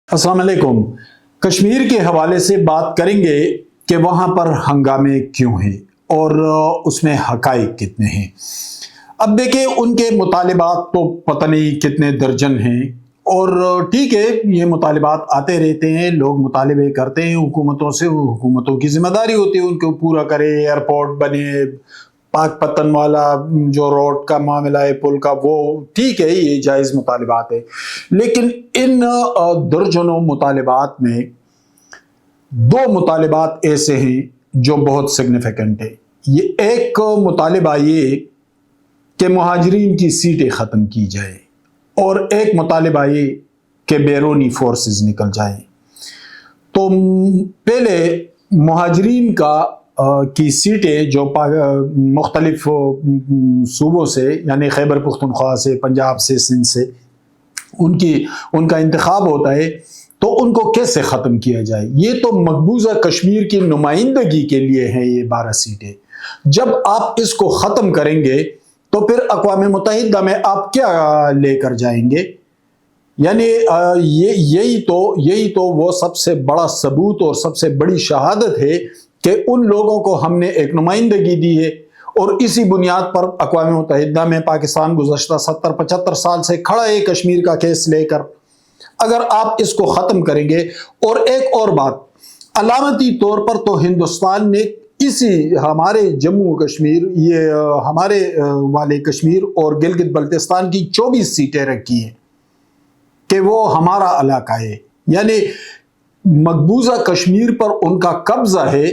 السلام علیکم۔ کشمیر کے حوالے سے بات کریں گے کہ وہاں پر ہنگامے کیوں ہیں اور اس میں حقائق کتنے ہیں۔ اب دیکھیں، ان کے مطالبات تو پتہ نہیں کتنے درجن ہیں، اور ٹھیک ہے، یہ مطالبات آتے رہتے ہیں، لوگ مطالبے کرتے ہیں حکومتوں سے، حکومتوں کی ذمہ داری ہوتی ہے ان کو پورا کرے، ایئرپورٹ بنے، پاک پتن والا جو روڈ کا معاملہ ہے، پل کا، وہ ٹھیک ہے، یہ جائز مطالبات ہے۔ لیکن ان درجنوں مطالبات میں دو مطالبات ایسے ہیں جو بہت سگنیفیکنٹ ہیں۔ یہ ایک مطالبہ یہ کہ مہاجرین کی سیٹیں ختم کی جائیں، اور ایک مطالبہ یہ کہ بیرونی فورسز نکل جائیں۔ تو پہلے مہاجرین کی سیٹیں جو مختلف صوبوں سے، یعنی خیبر پختونخوا سے، پنجاب سے، سندھ سے ان کا انتخاب ہوتا ہے، تو ان کو کیسے ختم کیا جائے؟ یہ تو مقبوضہ کشمیر کی نمائندگی کے لیے ہیں یہ 12 سیٹیں۔ جب آپ اس کو ختم کریں گے تو پھر اقوام متحدہ میں آپ کیا لے کر جائیں گے؟ یعنی یہی تو وہ سب سے بڑا ثبوت اور سب سے بڑی شہادت ہے کہ ان لوگوں کو ہم نے ایک نمائندگی دی ہے، اور اسی بنیاد پر اقوام متحدہ میں پاکستان گزشتہ 70-75 سال سے کھڑا ہے کشمیر کا کیس لے کر۔ اگر آپ اس کو ختم کریں گے، اور ایک اور بات، علامتی طور پر تو ہندوستان نے اسی ہمارے جموں کشمیر، یہ ہمارے والے کشمیر اور گلگت بلتستان کی 24 سیٹیں رکھی ہیں کہ وہ ہمارا علاقہ ہے، یعنی مقبوضہ کشمیر پر ان کا قبضہ ہے۔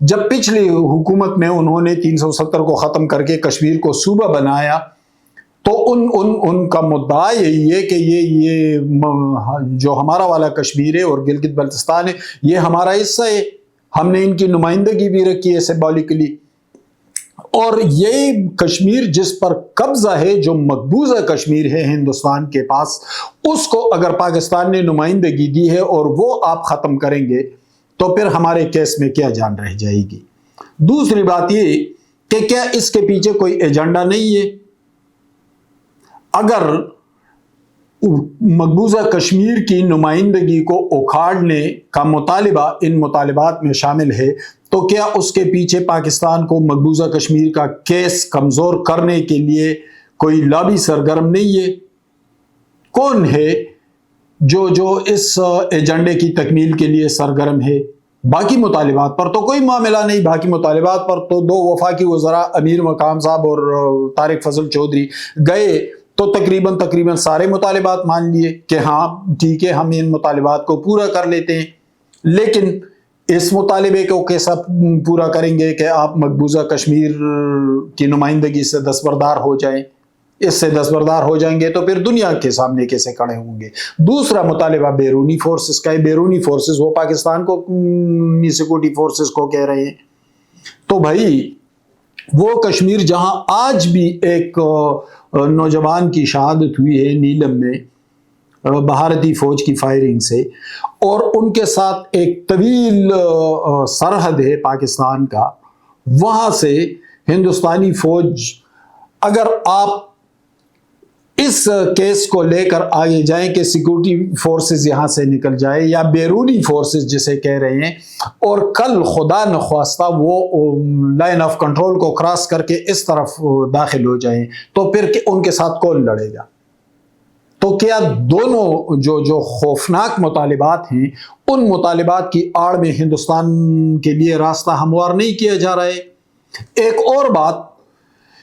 جب پچھلی حکومت میں انہوں نے 370 کو ختم کر کے کشمیر کو صوبہ بنایا، تو ان کا مدعا یہی ہے کہ یہ جو ہمارا والا کشمیر ہے اور گلگت بلتستان ہے، یہ ہمارا حصہ ہے، ہم نے ان کی نمائندگی بھی رکھی ہے سمبولکلی۔ اور یہ کشمیر جس پر قبضہ ہے، جو مقبوضہ کشمیر ہے ہندوستان کے پاس، اس کو اگر پاکستان نے نمائندگی دی ہے اور وہ آپ ختم کریں گے تو پھر ہمارے کیس میں کیا جان رہ جائے گی؟ دوسری بات یہ کہ کیا اس کے پیچھے کوئی ایجنڈا نہیں ہے؟ اگر مقبوضہ کشمیر کی نمائندگی کو اکھاڑنے کا مطالبہ ان مطالبات میں شامل ہے، تو کیا اس کے پیچھے پاکستان کو مقبوضہ کشمیر کا کیس کمزور کرنے کے لیے کوئی لابی سرگرم نہیں ہے؟ کون ہے جو اس ایجنڈے کی تکمیل کے لیے سرگرم ہے؟ باقی مطالبات پر تو کوئی معاملہ نہیں، باقی مطالبات پر تو دو وفاقی وزراء امیر مقام صاحب اور طارق فضل چودھری گئے تو تقریباً سارے مطالبات مان لیے کہ ہاں ٹھیک ہے، ہم ان مطالبات کو پورا کر لیتے ہیں۔ لیکن اس مطالبے کو کیسا پورا کریں گے کہ آپ مقبوضہ کشمیر کی نمائندگی سے دستبردار ہو جائیں؟ اس سے دستبردار ہو جائیں گے تو پھر دنیا کے سامنے کیسے کھڑے ہوں گے؟ دوسرا مطالبہ بیرونی فورسز کا ہے۔ بیرونی فورسز وہ پاکستان کو سیکورٹی فورسز کو کہہ رہے ہیں۔ تو بھائی وہ کشمیر جہاں آج بھی ایک نوجوان کی شہادت ہوئی ہے نیلم میں بھارتی فوج کی فائرنگ سے، اور ان کے ساتھ ایک طویل سرحد ہے پاکستان کا، وہاں سے ہندوستانی فوج، اگر آپ اس کیس کو لے کر آگے جائیں کہ سیکورٹی فورسز یہاں سے نکل جائے یا بیرونی فورسز جسے کہہ رہے ہیں، اور کل خدا نخواستہ وہ لائن آف کنٹرول کو کراس کر کے اس طرف داخل ہو جائیں، تو پھر ان کے ساتھ کون لڑے گا؟ تو کیا دونوں جو خوفناک مطالبات ہیں، ان مطالبات کی آڑ میں ہندوستان کے لیے راستہ ہموار نہیں کیا جا رہا ہے؟ ایک اور بات،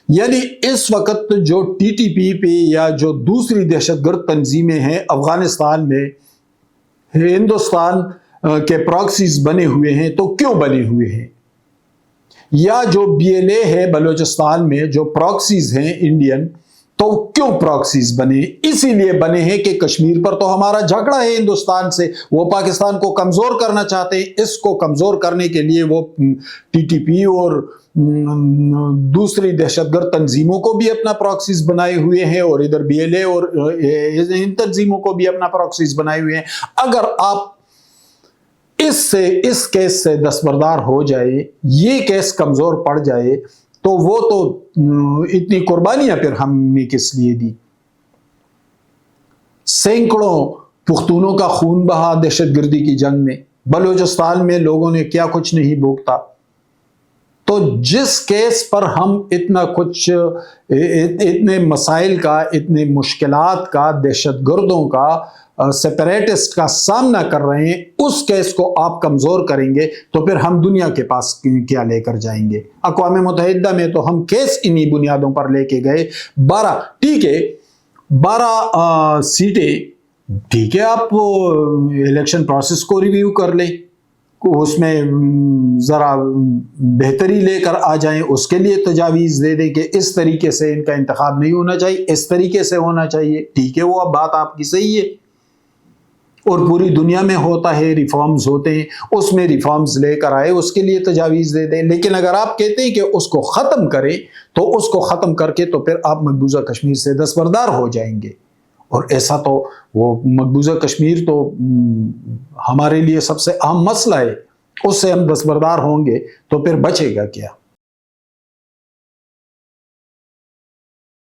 یعنی اس وقت جو ٹی ٹی پی پہ یا جو دوسری دہشت گرد تنظیمیں ہیں افغانستان میں، ہندوستان کے پراکسیز بنے ہوئے ہیں، تو کیوں بنے ہوئے ہیں؟ یا جو بی ایل اے ہے بلوچستان میں، جو پراکسیز ہیں انڈین، تو کیوں پراکسیز بنے؟ اسی لیے بنے ہیں کہ کشمیر پر تو ہمارا جھگڑا ہے ہندوستان سے، وہ پاکستان کو کمزور کرنا چاہتے ہیں۔ اس کو کمزور کرنے کے لیے وہ ٹی ٹی پی اور دوسری دہشت گرد تنظیموں کو بھی اپنا پراکسیز بنائے ہوئے ہیں، اور ادھر بی ایل اے اور ان تنظیموں کو بھی اپنا پراکسیز بنائے ہوئے ہیں۔ اگر آپ اس کیس سے دستبردار ہو جائے، یہ کیس کمزور پڑ جائے، تو وہ تو اتنی قربانیاں پھر ہم نے کس لیے دی؟ سینکڑوں پختونوں کا خون بہا دہشت گردی کی جنگ میں، بلوچستان میں لوگوں نے کیا کچھ نہیں بھوگتا۔ تو جس کیس پر ہم اتنا کچھ، اتنے مسائل کا، اتنے مشکلات کا، دہشت گردوں کا، سیپریٹسٹ کا سامنا کر رہے ہیں، اس کیس کو آپ کمزور کریں گے تو پھر ہم دنیا کے پاس کیا لے کر جائیں گے؟ اقوام متحدہ میں تو ہم کیس انہی بنیادوں پر لے کے گئے۔ 12 ٹھیک ہے، 12 سیٹیں ٹھیک ہے، آپ الیکشن پروسیس کو ریویو کر لیں، اس میں ذرا بہتری لے کر آ جائیں، اس کے لیے تجاویز دے دیں کہ اس طریقے سے ان کا انتخاب نہیں ہونا چاہیے، اس طریقے سے ہونا چاہیے، ٹھیک ہے، وہ اب بات آپ کی صحیح ہے، اور پوری دنیا میں ہوتا ہے، ریفارمز ہوتے ہیں، اس میں ریفارمز لے کر آئے، اس کے لیے تجاویز دے دیں۔ لیکن اگر آپ کہتے ہیں کہ اس کو ختم کریں تو اس کو ختم کر کے تو پھر آپ مقبوضہ کشمیر سے دستبردار ہو جائیں گے، اور ایسا تو وہ مقبوضہ کشمیر تو ہمارے لیے سب سے اہم مسئلہ ہے، اس سے ہم دستبردار ہوں گے تو پھر بچے گا کیا؟